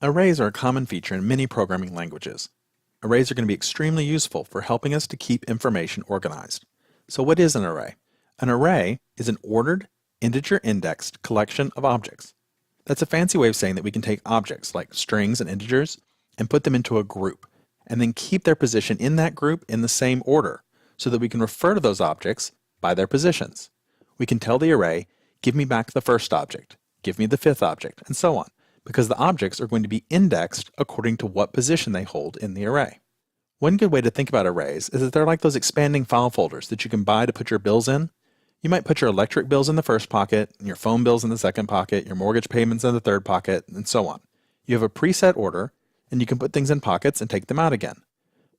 Arrays are a common feature in many programming languages. Arrays are going to be extremely useful for helping us to keep information organized. So what is an array? An array is an ordered, integer-indexed collection of objects. That's a fancy way of saying that we can take objects like strings and integers and put them into a group, and then keep their position in that group in the same order, so that we can refer to those objects by their positions. We can tell the array, give me back the first object, give me the fifth object, and so on, because the objects are going to be indexed according to what position they hold in the array. One good way to think about arrays is that they're like those expanding file folders that you can buy to put your bills in. You might put your electric bills in the first pocket, and your phone bills in the second pocket, your mortgage payments in the third pocket, and so on. You have a preset order, and you can put things in pockets and take them out again.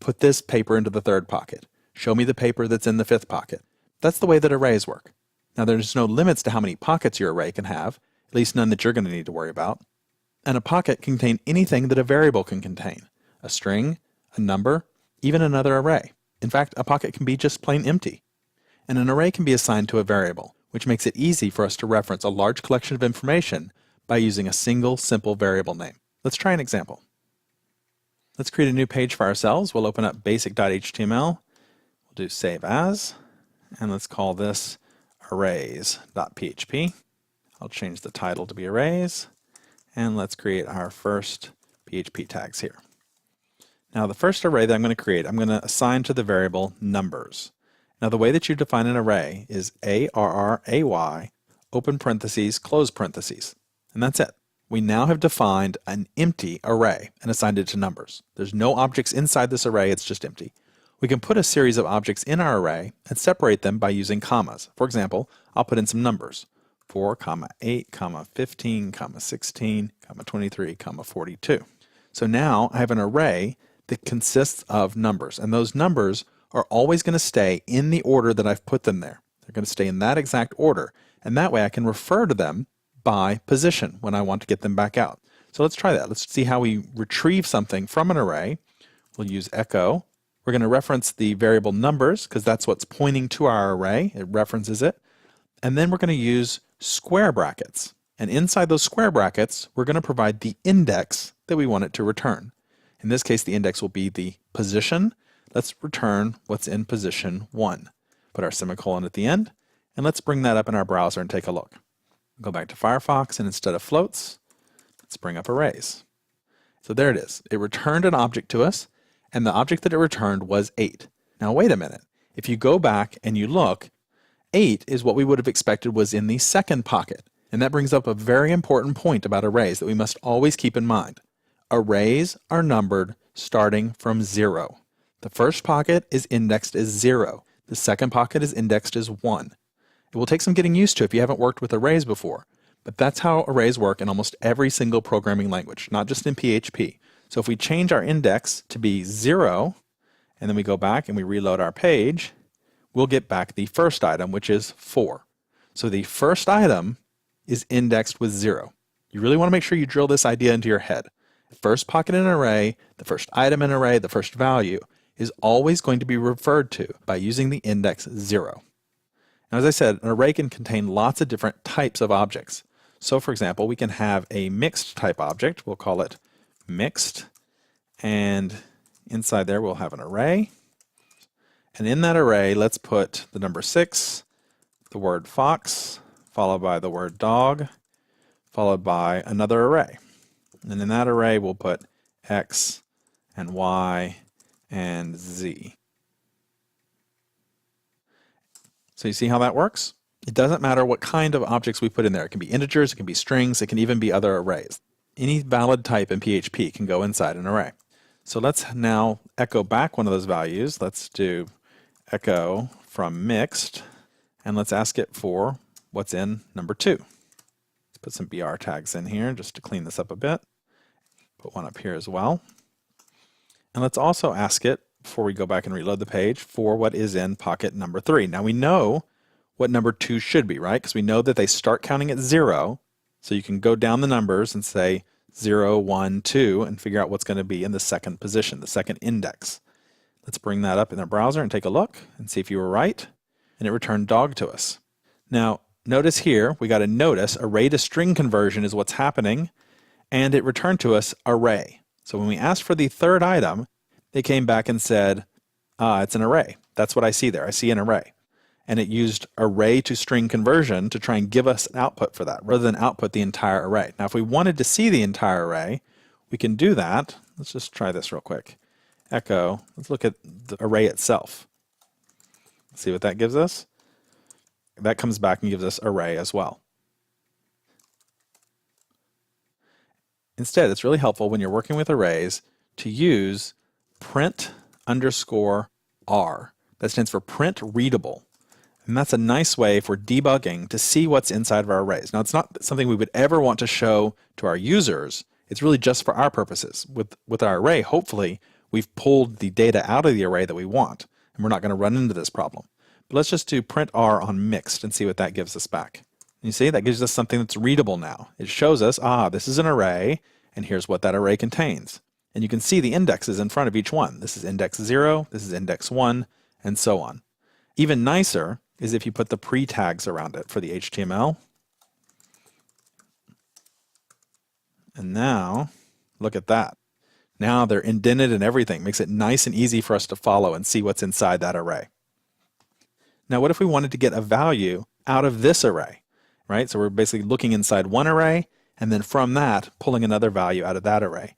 Put this paper into the third pocket. Show me the paper that's in the fifth pocket. That's the way that arrays work. Now there's no limits to how many pockets your array can have, at least none that you're going to need to worry about. And a pocket can contain anything that a variable can contain. A string, a number, even another array. In fact, a pocket can be just plain empty. And an array can be assigned to a variable, which makes it easy for us to reference a large collection of information by using a single simple variable name. Let's try an example. Let's create a new page for ourselves. We'll open up basic.html. We'll do save as, and let's call this arrays.php. I'll change the title to be arrays, and let's create our first PHP tags here. Now the first array that I'm going to create, I'm going to assign to the variable numbers. Now the way that you define an array is array, open parentheses, close parentheses, and that's it. We now have defined an empty array and assigned it to numbers. There's no objects inside this array, it's just empty. We can put a series of objects in our array and separate them by using commas. For example, I'll put in some numbers. 4, 8, 15, 16, 23, 42. So now I have an array that consists of numbers, and those numbers are always going to stay in the order that I've put them there. They're going to stay in that exact order, and that way I can refer to them by position when I want to get them back out. So let's try that. Let's see how we retrieve something from an array. We'll use echo. We're going to reference the variable numbers because that's what's pointing to our array. It references it. And then we're going to use square brackets. And inside those square brackets, we're going to provide the index that we want it to return. In this case, the index will be the position. Let's return what's in position 1. Put our semicolon at the end, and let's bring that up in our browser and take a look. Go back to Firefox, and instead of floats, let's bring up arrays. So there it is. It returned an object to us, and the object that it returned was 8. Now wait a minute. If you go back and you look, 8 is what we would have expected was in the second pocket. And that brings up a very important point about arrays that we must always keep in mind. Arrays are numbered starting from 0. The first pocket is indexed as 0. The second pocket is indexed as 1. It will take some getting used to if you haven't worked with arrays before, but that's how arrays work in almost every single programming language, not just in PHP. So if we change our index to be 0, and then we go back and we reload our page, we'll get back the first item, which is 4. So the first item is indexed with 0. You really want to make sure you drill this idea into your head. The first pocket in an array, the first item in an array, the first value is always going to be referred to by using the index 0. Now, as I said, an array can contain lots of different types of objects. So for example, we can have a mixed type object. We'll call it mixed, and inside there we'll have an array. And in that array, let's put the number 6, the word fox, followed by the word dog, followed by another array. And in that array, we'll put X and Y and Z. So you see how that works? It doesn't matter what kind of objects we put in there. It can be integers, it can be strings, it can even be other arrays. Any valid type in PHP can go inside an array. So let's now echo back one of those values. Let's do echo from mixed, and let's ask it for what's in number 2. Let's put some BR tags in here just to clean this up a bit. Put one up here as well. And let's also ask it, before we go back and reload the page, for what is in pocket number 3. Now we know what number 2 should be, right? Because we know that they start counting at 0. So you can go down the numbers and say 0, 1, 2, and figure out what's going to be in the second position, the second index. Let's bring that up in our browser and take a look and see if you were right. And it returned dog to us. Now, notice here, we got a notice, array to string conversion is what's happening. and it returned to us array. So when we asked for the third item, they came back and said, it's an array. That's what I see there. I see an array. And it used array to string conversion to try and give us an output for that, rather than output the entire array. Now, if we wanted to see the entire array, we can do that. Let's just try this real quick. Echo, let's look at the array itself. See what that gives us? That comes back and gives us array as well. Instead, it's really helpful when you're working with arrays to use print_r. That stands for print readable. And that's a nice way for debugging to see what's inside of our arrays. Now, it's not something we would ever want to show to our users. It's really just for our purposes. With our array, hopefully, we've pulled the data out of the array that we want, and we're not going to run into this problem. But let's just do print r on mixed and see what that gives us back. You see, that gives us something that's readable now. It shows us, this is an array, and here's what that array contains. And you can see the indexes in front of each one. This is index 0, this is index 1, and so on. Even nicer is if you put the pre-tags around it for the HTML. And now, look at that. Now they're indented and everything. Makes it nice and easy for us to follow and see what's inside that array. Now, what if we wanted to get a value out of this array, right? So we're basically looking inside one array, and then from that, pulling another value out of that array.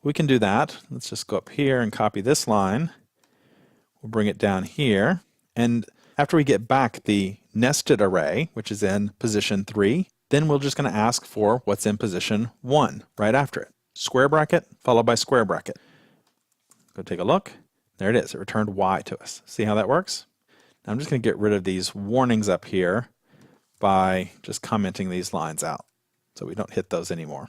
We can do that. Let's just go up here and copy this line. We'll bring it down here. And after we get back the nested array, which is in position 3, then we're just going to ask for what's in position 1 right after it. Square bracket followed by square bracket. Go take a look. There it is. It returned y to us. See how that works? Now I'm just going to get rid of these warnings up here by just commenting these lines out so we don't hit those anymore.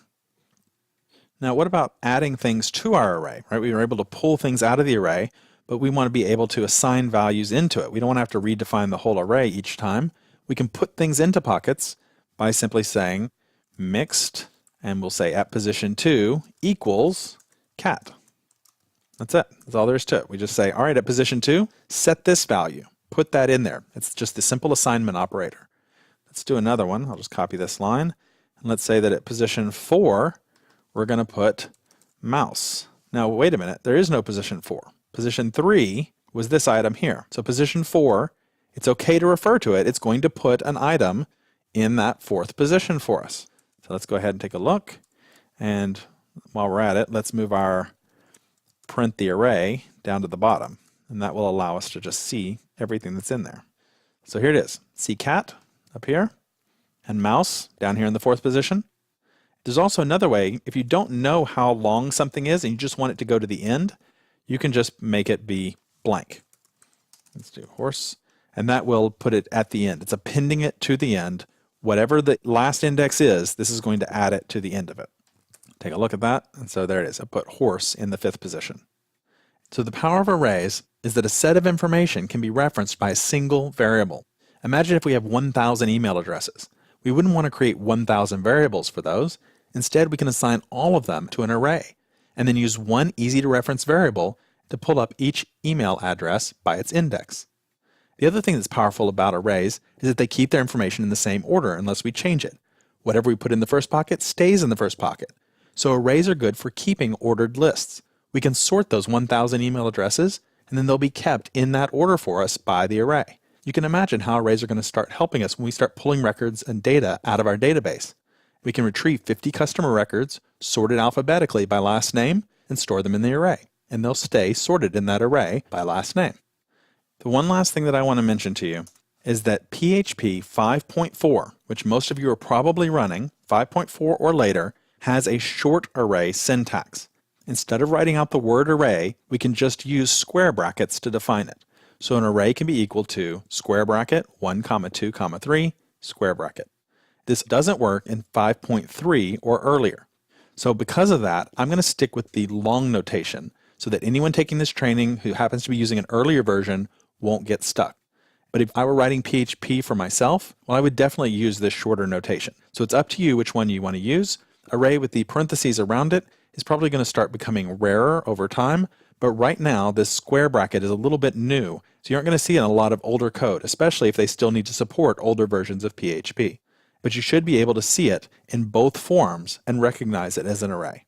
Now, what about adding things to our array, right? We were able to pull things out of the array, but we want to be able to assign values into it. We don't want to have to redefine the whole array each time. We can put things into pockets by simply saying mixed, and we'll say at position 2 equals cat. That's it. That's all there is to it. We just say, all right, at position 2, set this value. Put that in there. It's just the simple assignment operator. Let's do another one. I'll just copy this line. And let's say that at position 4, we're going to put mouse. Now, wait a minute. There is no position 4. Position 3 was this item here. So position 4, it's okay to refer to it. It's going to put an item in that 4th position for us. So let's go ahead and take a look. And while we're at it, let's move our print the array down to the bottom. And that will allow us to just see everything that's in there. So here it is. See cat up here and mouse down here in the 4th position. There's also another way. If you don't know how long something is and you just want it to go to the end, you can just make it be blank. Let's do horse. And that will put it at the end. It's appending it to the end. Whatever the last index is, this is going to add it to the end of it. Take a look at that. And so there it is. I put horse in the 5th position. So the power of arrays is that a set of information can be referenced by a single variable. Imagine if we have 1,000 email addresses. We wouldn't want to create 1,000 variables for those. Instead, we can assign all of them to an array and then use one easy-to-reference variable to pull up each email address by its index. The other thing that's powerful about arrays is that they keep their information in the same order unless we change it. Whatever we put in the first pocket stays in the first pocket. So arrays are good for keeping ordered lists. We can sort those 1,000 email addresses, and then they'll be kept in that order for us by the array. You can imagine how arrays are going to start helping us when we start pulling records and data out of our database. We can retrieve 50 customer records, sorted alphabetically by last name, and store them in the array. And they'll stay sorted in that array by last name. The one last thing that I want to mention to you is that PHP 5.4, which most of you are probably running, 5.4 or later, has a short array syntax. Instead of writing out the word array, we can just use square brackets to define it. So an array can be equal to square bracket 1, 2, 3, square bracket. This doesn't work in 5.3 or earlier. So because of that, I'm going to stick with the long notation so that anyone taking this training who happens to be using an earlier version won't get stuck. But if I were writing PHP for myself, well, I would definitely use this shorter notation. So it's up to you which one you want to use. Array with the parentheses around it is probably going to start becoming rarer over time, but right now this square bracket is a little bit new, so you aren't going to see it in a lot of older code, especially if they still need to support older versions of PHP. but you should be able to see it in both forms and recognize it as an array.